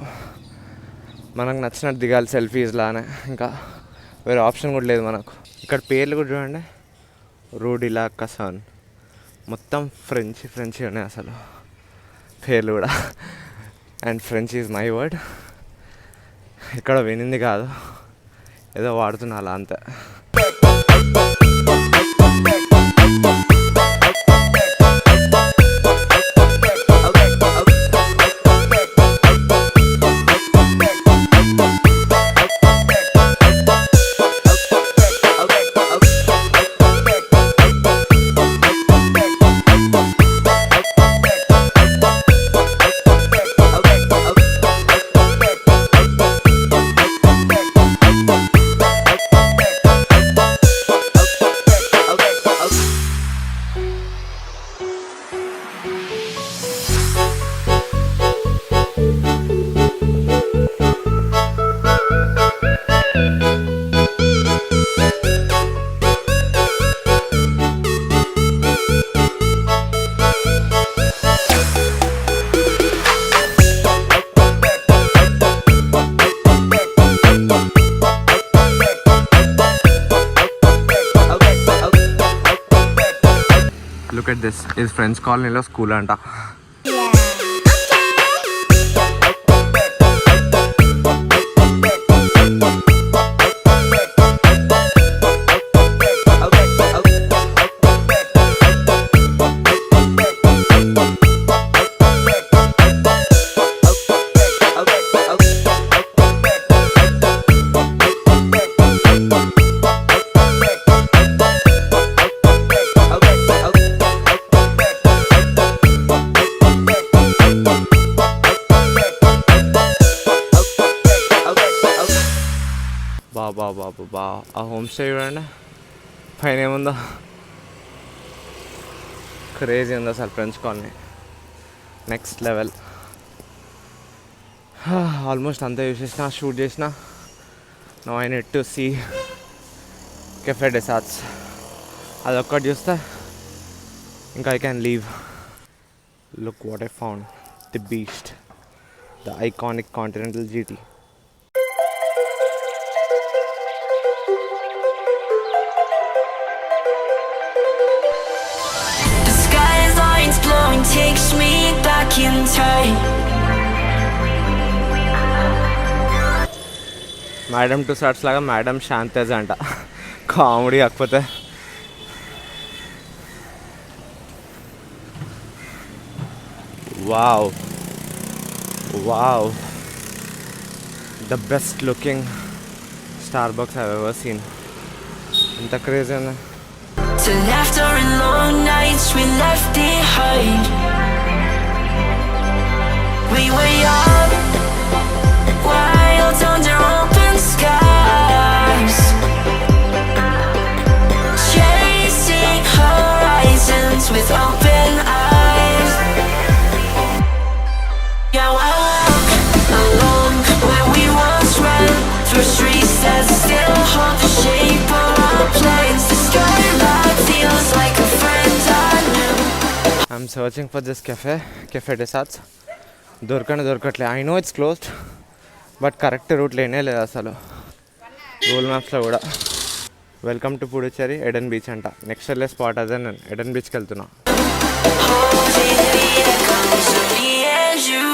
మనకు నచ్చినట్టు దిగాలి సెల్ఫీస్ లానే. ఇంకా వేరే ఆప్షన్ కూడా లేదు మనకు. ఇక్కడ పేర్లు కూడా చూడండి, రూడిలా కసాన్. మొత్తం ఫ్రెంచీ ఉన్నాయి అసలు పేర్లు కూడా. And French is my word. ఇక్కడ వినింది కాదు, ఏదో వాడుతున్నా అలా అంతే. Look at this. ఇది ఫ్రెంచ్ కాలనీలో స్కూల్ అంట. బా ఆ హోమ్ స్టే చూడండి పైన ఏముందో, క్రేజీ ఉంది అసలు. French colony next level. Almost అంతా చూసేసిన, షూట్ చేసిన. No I need to see cafe des Arts. అదొక్కటి చూస్తే ఇంకా I can leave. Look what I found, the beast, the iconic continental GT. The skyline's glowing, takes me back in time. Madam టు సాట్స్ లాగా madam శాంతేజ్ అంట, comedy కాకపోతే. Wow wow, the best looking Starbucks I ever seen. ఎంత crazy ఉంది. To laughter and long nights we left behind. We were young, wild under open skies, chasing horizons with open eyes. Yeah, I walk along where we once ran, through streets that still hold the shape of our plans. The skyline feels like a friend I knew. I'm searching for this Cafe des Arts. దొరకట్లే. I know it's closed, but correct route లేనే లేదు అసలు Google మ్యాప్స్లో కూడా. Welcome to Puducherry Eden beach అంట. Next వెళ్ళే spot అదే. నేను ఎడెన్ బీచ్కి వెళ్తున్నా. Holding the echoes of me and you.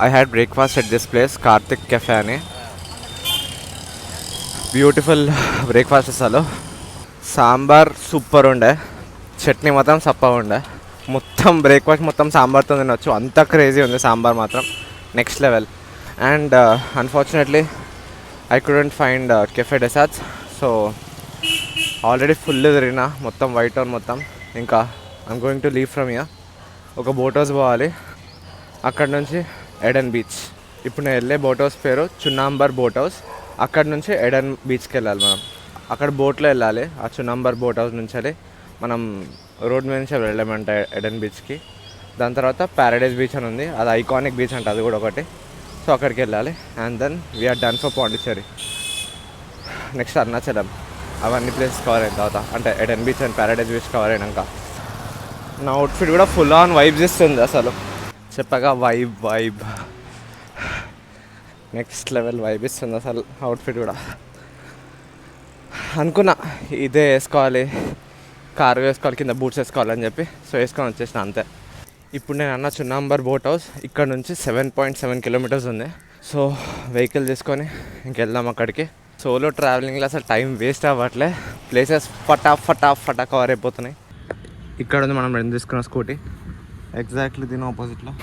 I had breakfast at this place, Karthik cafe అని. బ్యూటిఫుల్ బ్రేక్ఫాస్ట్ అసలు. సాంబార్ సూపర్ ఉండే, చట్నీ మాత్రం సప్పగా ఉండే. మొత్తం బ్రేక్ఫాస్ట్ మొత్తం సాంబార్తో తినొచ్చు, అంత క్రేజీ ఉంది సాంబార్ మాత్రం. Next level. And unfortunately I couldn't find Cafe des Arts. So already full తిరిగిన మొత్తం వైట్ టౌన్ మొత్తం. ఇంకా I'm going to leave from here. ఒక బోట్ హౌస్ పోవాలి, అక్కడ నుంచి ఎడెన్ బీచ్. ఇప్పుడు నేను వెళ్ళే బోట్ హౌస్ పేరు చున్నాంబర్ బోట్ హౌస్. అక్కడ నుంచి ఎడెన్ బీచ్కి వెళ్ళాలి మనం. అక్కడ బోట్లో వెళ్ళాలి. ఆ చున్నాంబర్ బోట్ హౌస్ నుంచి మనం రోడ్ మీద నుంచి వెళ్ళామంట ఎడెన్ బీచ్కి. దాని తర్వాత ప్యారడైజ్ బీచ్ అని ఉంది, అది ఐకానిక్ బీచ్ అంట, అది కూడా ఒకటి. సో అక్కడికి వెళ్ళాలి. And then we're done for Pondicherry. Next Arunachalam. అవన్నీ ప్లేసెస్ కవర్ అయిన తర్వాత, అంటే Eden beach and paradise beach cover అయినాక, నా అవుట్ఫిట్ కూడా ఫుల్ ఆన్ వైబ్స్ ఇస్తుంది అసలు. చెప్పగా వైబ్ నెక్స్ట్ లెవెల్ వైబ్ ఇస్తుంది అసలు అవుట్ఫిట్ కూడా. అనుకున్నా ఇదే వేసుకోవాలి, కారు వేసుకోవాలి, కింద బూట్స్ వేసుకోవాలని చెప్పి. సో వేసుకొని వచ్చేసిన అంతే. ఇప్పుడు నేను అన్న చున్నాంబర్ బోట్ హౌస్ ఇక్కడ నుంచి 7.7 కిలోమీటర్స్ ఉంది. సో వెహికల్ తీసుకొని ఇంకెళ్దాం అక్కడికి. సోలో ట్రావెలింగ్లో అసలు టైం వేస్ట్ అవ్వట్లే, ప్లేసెస్ ఫటా కవర్ అయిపోతున్నాయి. ఇక్కడ ఉంది మనం రెండు తీసుకున్న స్కూటీ, ఎగ్జాక్ట్లీ దీని ఆపోజిట్లో.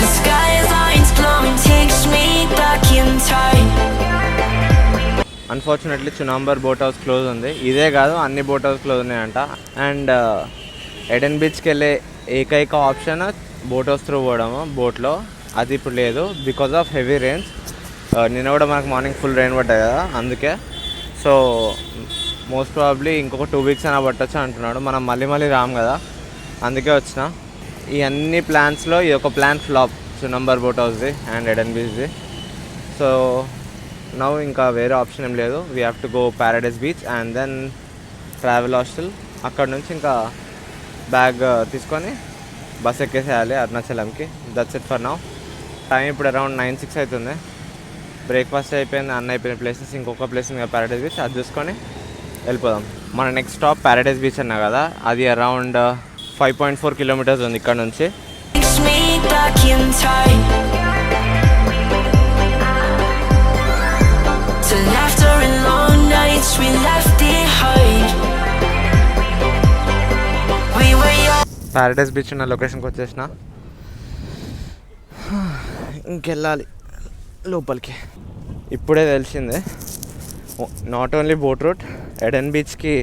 The skyline's glowing, takes me back in time. Unfortunately Chunnambar boat house close ఉంది. ఇదే కాదు, అన్ని బోట్ హౌస్ క్లోజ్ ఉన్నాయంట. అండ్ ఎడెన్ బీచ్కి వెళ్ళే ఏకైక ఆప్షన్ బోట్ హౌస్ త్రూ పోవడము బోట్లో. అది ఇప్పుడు లేదు బికాజ్ ఆఫ్ హెవీ రెయిన్స్. నిన్న కూడా మనకు మార్నింగ్ ఫుల్ రెయిన్ పడ్డాయి కదా, అందుకే. సో మోస్ట్ ప్రాబబ్లీ ఇంకొక 2 వీక్స్ అయినా పట్టచ్చు అంటున్నాడు. మనం మళ్ళీ రాము కదా, అందుకే వచ్చిన. ఈ అన్ని ప్లాన్స్లో ఈ ఒక ప్లాన్ ఫ్లాప్, చునాంబర్ బోట్ హౌస్ది అండ్ ఎడెన్ బీచ్ది. సో నౌ ఇంకా వేరే ఆప్షన్ ఏం లేదు. We have to go Paradise beach and then travel hostel. అక్కడ నుంచి ఇంకా బ్యాగ్ తీసుకొని బస్ ఎక్కేసేయాలి అరుణాచలంకి. That's it for now. Time ఇప్పుడు అరౌండ్ 9-6 అవుతుంది. బ్రేక్ఫాస్ట్ అయిపోయింది, అన్న అయిపోయిన ప్లేసెస్. ఇంకొక ప్లేస్ ఇంకా ప్యారడైజ్ బీచ్, అది చూసుకొని వెళ్ళిపోదాం. మన నెక్స్ట్ స్టాప్ ప్యారడైజ్ బీచ్ అన్నా కదా, అది అరౌండ్ 5.4 కిలోమీటర్స్ ఉంది ఇక్కడ నుంచి. Takes me back in time. nights we left behind. We were young. Paradise beach ఉన్న లొకేషన్కి వచ్చేసిన. ఇంకెళ్ళాలి లోపలికి. ఇప్పుడే తెలిసిందే not only boat route, Eden బీచ్కి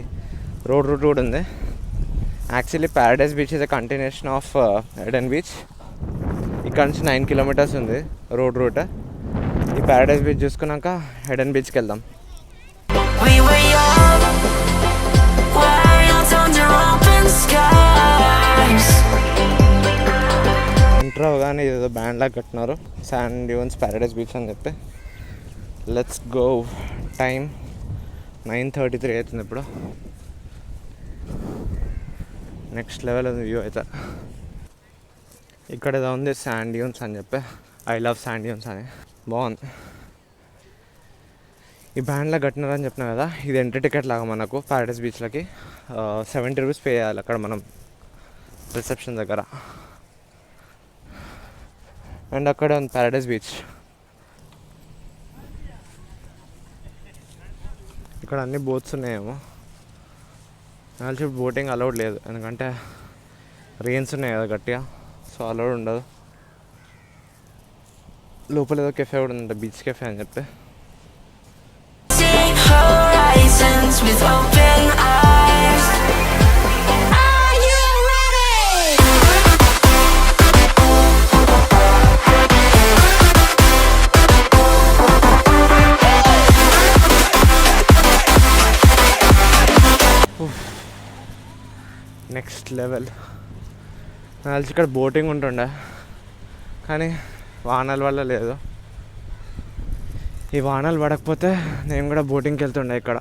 రోడ్ రూట్ కూడా ఉంది. Actually paradise beach is a continuation of Eden beach. ఇక్కడ నుంచి 9 kilometers ఉంది రోడ్ రూట్. ఈ ప్యారడైస్ బీచ్ చూసుకున్నాక ఎడెన్ బీచ్కి వెళ్దాం. We were young, wild under open skies. Enter అవగానే ఏదో బ్యాండ్ లాగా కట్టినారు, శాండ్ డ్యూన్స్ ప్యారడైస్ బీచ్ అని చెప్పి. Let's go. టైం 9:33 అవుతుంది ఇప్పుడు. నెక్స్ట్ లెవెల్ ఉంది వ్యూ అయితే. ఇక్కడ ఏదో ఉంది శాండ్ డ్యూన్స్ అని చెప్పి, ఐ లవ్ శాండ్ డ్యూన్స్ అని. బాగుంది. ఈ బ్యాండ్లా కట్టినారని చెప్పినా కదా, ఇది ఎంట్రీ టికెట్ లాగా మనకు ప్యారడైస్ బీచ్లకి 70 rupees పే చేయాలి అక్కడ మనం రిసెప్షన్ దగ్గర. అండ్ అక్కడ ఉంది ప్యారడైస్ బీచ్. ఇక్కడ అన్ని బోట్స్ ఉన్నాయేమో. నాకు బోటింగ్ అలౌడ్ లేదు, ఎందుకంటే రెయిన్స్ ఉన్నాయి కదా గట్టిగా, సో అలౌడ్ ఉండదు. లోపల ఏదో కెఫే కూడా ఉందంట, బీచ్ కెఫే అని చెప్పి. Seeing horizons with open eyes. Are you ready? Next level. నాకు తెలిసి ఇక్కడ బోటింగ్ ఉంటుండే, కానీ వానల వల్ల లేదు. ఈ వానలు పడకపోతే నేను కూడా బోటింగ్కి వెళ్తుండే. ఇక్కడ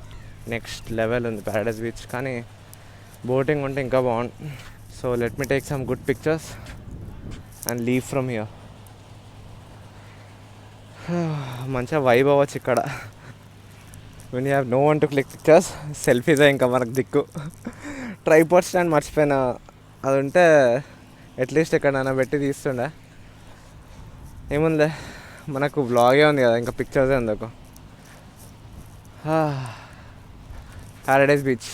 నెక్స్ట్ లెవెల్ ఉంది ప్యారడైస్ బీచ్, కానీ బోటింగ్ ఉంటే ఇంకా బాగుంది. So let me take some good pictures and leave from here. మంచిగా వైబ్ అవ్వచ్చు ఇక్కడ. When you have no one to click pictures, సెల్ఫీసే ఇంకా మనకు దిక్కు. ట్రైపాడ్ స్టాండ్ మర్చిపోయినా, అది ఉంటే అట్లీస్ట్ ఎక్కడైనా పెట్టి తీస్తుండే. ఏముంది, మనకు బ్లాగే ఉంది కదా, ఇంకా పిక్చర్సే ఎందుకు. Paradise beach.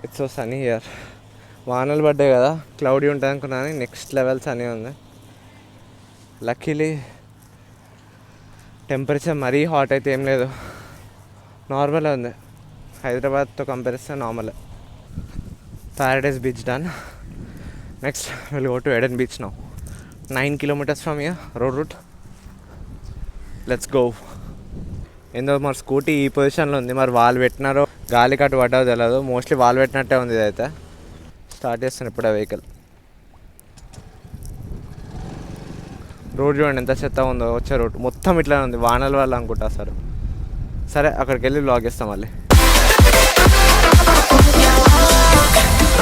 It's so Sunny here. వానలు పడ్డాయి కదా, క్లౌడీ ఉంటుంది అనుకున్నాను. నెక్స్ట్ లెవెల్ సనీ ఉంది. లక్కీలీ టెంపరేచర్ మరీ హాట్ అయితే ఏం లేదు, నార్మల్ ఉంది. హైదరాబాద్తో కంపేర్ చేస్తే normal. Paradise beach done. Next will go to Eden beach now. 9 kilometers from here road route. Let's go. ఏందో మరి స్కూటీ ఈ పొజిషన్లో ఉంది, మరి వాళ్ళు పెట్టినారో గాలి కట్టు పడ్డావో తెలియదు. మోస్ట్లీ వాళ్ళు పెట్టినట్టే ఉంది ఇదైతే. స్టార్ట్ చేస్తాను ఇప్పుడే వెహికల్. రోడ్ చూడండి ఎంత చెత్త ఉందో. వచ్చే రోడ్ మొత్తం ఇట్లా ఉంది, వానల వల్ల అనుకుంటా సార్. సరే అక్కడికి వెళ్ళి బ్లాగ్ చేస్తాం మళ్ళీ.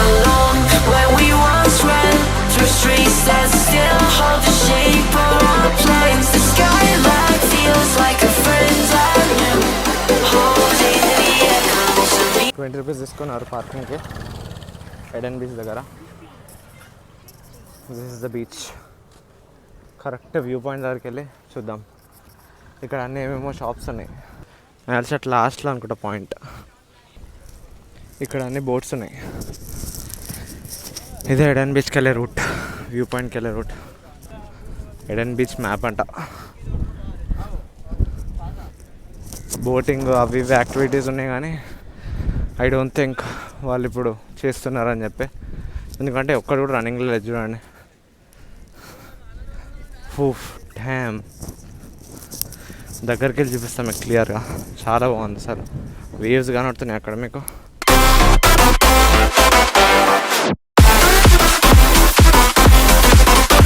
Along where we once ran through streets that still hold the shape of our plans. The skyline feels like a friend I knew, holding the echoes of me. 20 rupees తీసుకున్నారు పార్కింగ్కి Aiden beach దగ్గర. This is the beach. Correct view point దగ్గరికి వెళ్ళి చూద్దాం. ఇక్కడ అన్నీ ఏమేమో shops ఉన్నాయి. నేను అట్ లాస్ట్లో అనుకుంటా పాయింట్. ఇక్కడ అన్ని బోట్స్ ఉన్నాయి. ఇదే ఎడెన్ బీచ్కి వెళ్ళే రూట్, వ్యూ పాయింట్కి వెళ్ళే రూట్. ఎడెన్ బీచ్ మ్యాప్ అంట. బోటింగ్ అవి ఇవి యాక్టివిటీస్ ఉన్నాయి, కానీ ఐ డోంట్ థింక్ వాళ్ళు ఇప్పుడు చేస్తున్నారని చెప్పి. ఎందుకంటే ఒక్కడు కూడా రన్నింగ్లో లేదు చూడండి. డ్యామ్. దగ్గరికి వెళ్ళి చూపిస్తాం మీకు క్లియర్గా. చాలా బాగుంది సార్. వేవ్స్ కనబడుతున్నాయి అక్కడ మీకు.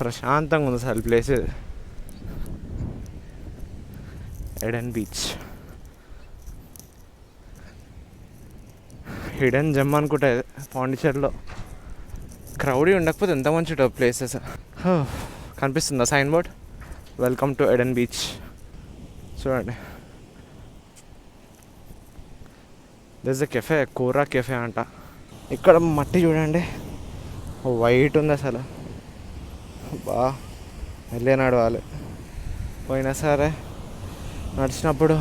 ప్రశాంతంగా ఉంది sir place. Eden beach hidden gem అనుకుంటా పాండిచేరిలో. క్రౌడీ ఉండకపోతే ఎంత మంచి ప్లేసెస్. కనిపిస్తుందా sign board, welcome to Eden beach. చూడండి, this the cafe, Kora cafe అంట. ఇక్కడ మట్టి చూడండి, వైట్ ఉంది అసలు. బా వెళ్ళే నడవాలి. పోయినా సరే నడిచినప్పుడు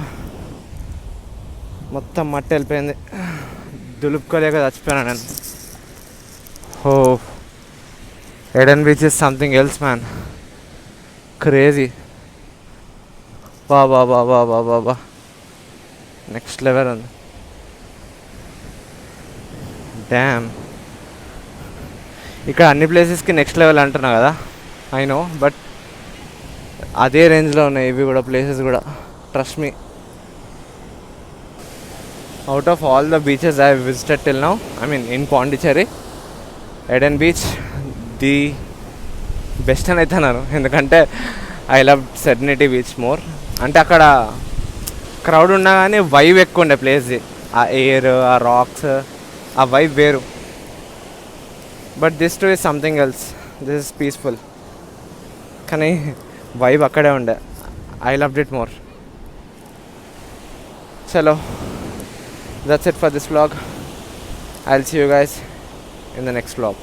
మొత్తం మట్టి వెళ్ళిపోయింది, దులుపుకోలేక చచ్చిపోయాను నేను. Oh Eden beach is something else man, crazy. బా బా బా బా బా బా బా నెక్స్ట్ లెవెల్ ఉంది. డ్యామ్, ఇక్కడ అన్ని ప్లేసెస్కి నెక్స్ట్ లెవెల్ అంటున్నా కదా, ఐ నో, బట్ అదే రేంజ్లో ఉన్నాయి ఇవి కూడా ప్లేసెస్ కూడా, trust me. Out of all the beaches I visited till now, I mean in Pondicherry, Aiden beach the best అని అయితే అన్నాను. ఎందుకంటే I love serenity beach more. అంటే అక్కడ క్రౌడ్ ఉన్నా కానీ వైబ్ ఎక్కువ ఉండే ప్లేస్ది, ఆ ఎయిర్, ఆ రాక్స్, ఆ వైబ్ వేరు. But this to is something else, this is peaceful. కానీ వైబ్ అక్కడే ఉండే, ఐ లవ్డ్ ఇట్ మోర్. చలో, that's it for this vlog. I'll see you guys in the next vlog.